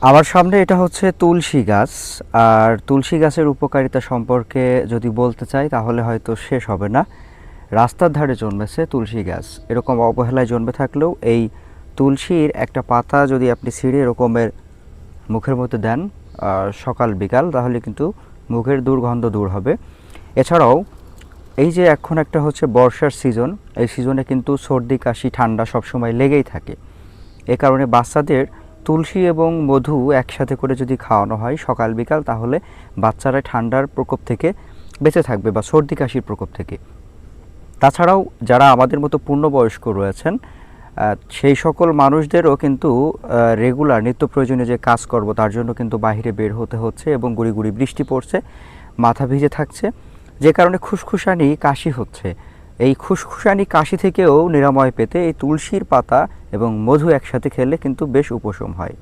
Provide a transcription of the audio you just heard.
আমার সামনে এটা হচ্ছে তুলসী গাছ। আর তুলসী গাছের উপকারিতা সম্পর্কে যদি বলতে চাই তাহলে হয়তো শেষ হবে না। রাস্তার ধারে জন্মেছে তুলসী গাছ, এরকম অবহেলায় জন্মে থাকলেও এই তুলসীর একটা পাতা যদি আপনি ছিঁড়ে এরকমের মুখের মধ্যে দেন সকাল বিকাল, তাহলে কিন্তু মুখের দুর্গন্ধ দূর হবে। এছাড়াও এই যে এখন একটা হচ্ছে বর্ষার সিজন, এই সিজনে কিন্তু সর্দি কাশি ঠান্ডা সবসময় লেগেই থাকে। এ কারণে বাচ্চাদের তুলসী এবং মধু একসাথে করে যদি খাওয়ানো হয় সকাল বিকাল, তাহলে বাচ্চারা ঠান্ডার প্রকোপ থেকে বেঁচে থাকবে বা সর্দি কাশির প্রকোপ থেকে। তাছাড়াও যারা আমাদের মতো পূর্ণবয়স্ক রয়েছেন সেই সকল মানুষদেরও কিন্তু রেগুলার নিত্য প্রয়োজনীয় যে কাজ করব তার জন্য কিন্তু বাইরে বের হতে হচ্ছে এবং গুড়ি গুড়ি বৃষ্টি পড়ছে, মাথা ভিজে থাকছে, যে কারণে খুসখুসানি কাশি হচ্ছে। এই খুসখুসানি কাশি থেকেও নিরাময় পেতে এই তুলসীর পাতা এবং মধু একসাথে খেলে কিন্তু বেশ উপশম হয়।